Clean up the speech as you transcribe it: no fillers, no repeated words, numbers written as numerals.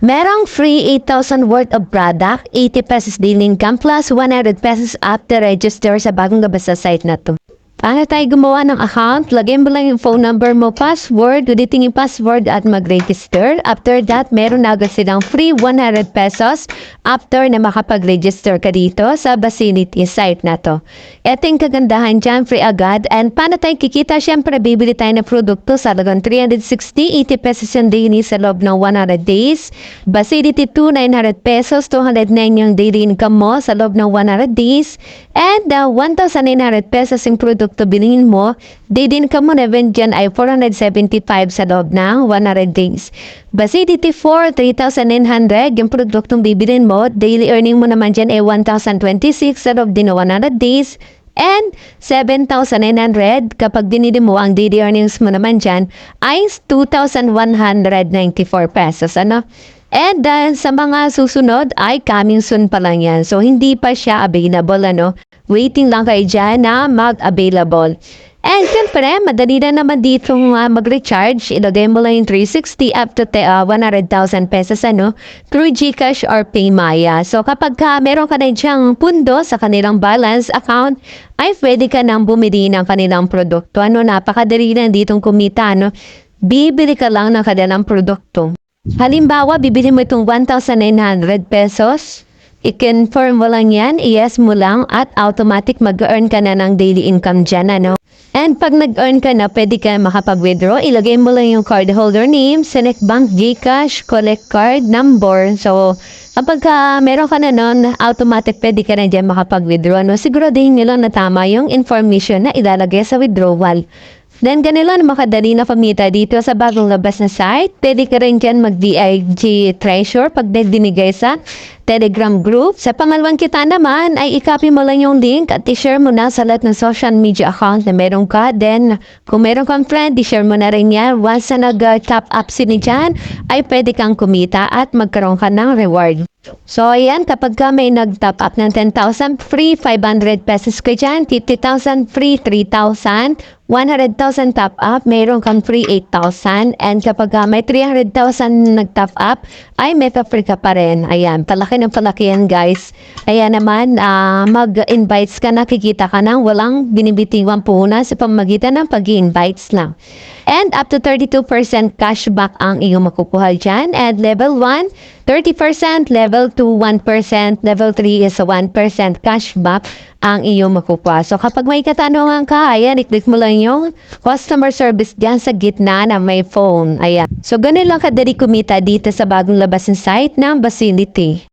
Merong free 8,000 worth of product, 80 pesos daily income plus 100 pesos after register sa bagong labas sa site na to. Paano tayo gumawa ng account? Lagyan mo lang yung phone number mo, password, ulitin yung password at mag-register. After that, meron na agad silang free 100 pesos after na makapag-register ka dito sa Vicinity site na to. Ito yung kagandahan dyan, free agad. And paano tayo kikita? Siyempre, bibili tayo ng produkto sa halagang 360, 80 pesos yung daily sa loob ng 100 days. Vicinity 2, 900 pesos, 209 yung daily income mo sa loob ng 100 days. And 1,900 pesos yung produkto bilhin mo, daily income mo naman dyan ay 475 sa loob ng 100 days. Vicinity 4, 3,900 yung produktong bibilin mo, daily earning mo naman dyan ay 1,026 sa loob din ng 100 days. And 7,900 kapag binili mo, ang daily earnings mo naman dyan ay 2,194 pesos. Ano? And sa mga susunod ay coming soon pa lang yan. So, hindi pa siya available, ano? Waiting lang kayo dyan na mag-available. And siyempre, madali na naman dito mag-recharge. Ilagay mo lang yung 360 up to 100,000 pesos, ano? Through GCash or PayMaya. So, kapag meron ka na diyang pundo sa kanilang balance account, ay pwede ka nang bumili ng kanilang produkto. Ano? Napakadali na ditong kumita, ano? Bibili ka lang ng kanilang produkto. Halimbawa, bibili mo itong 1,900 pesos. I-confirm mo lang yan, i-yes mo lang at automatic mag-earn ka na ng daily income dyan, ano? And pag nag-earn ka na, pwede ka makapag-withdraw. Ilagay mo lang yung cardholder name, Select Bank, GCash, Collect Card, Number. So, kapag meron ka na nun, automatic pwede ka na dyan makapag-withdraw, no? Siguraduhin nyo lang na tama yung information na ilalagay sa withdrawal. Then, ganito lang makadali na pamita dito sa bagong labas na site. Pwede ka rin dyan mag-DIG Treasure pag dinigay sa Telegram group. Sa pangalawang kita naman, ay i-copy mo lang yung link at i-share mo na sa lahat ng social media account na meron ka. Then, kung meron kang friend, i-share mo na rin yan. Once na nag-top up sila dyan, ay pwede kang kumita at magkaroon ka ng reward. So, ayan, kapag may nag-top up ng 10,000, free 500 pesos ka dyan, 50,000, free 3,000, 100,000 top up, mayroon kang free 8,000, and kapag may 300,000 nag-top up, ay may pa-free ka pa rin. Ayan, palaki ng palaki yan, guys. Ayan naman, mag-invites ka na, kikita ka na, walang binibitiwang puhunan sa pamagitan ng pag-invites lang. And up to 32% cashback ang iyong makukuha dyan. And level 1, 30%, level 2, 1%, level 3 is a 1% cashback ang iyong makukuha. So kapag may katanungan ka, ayan, i-click mo lang yung customer service dyan sa gitna na may phone. Ayan. So ganun lang kadali kumita dito sa bagong labas ng site ng Vicinity.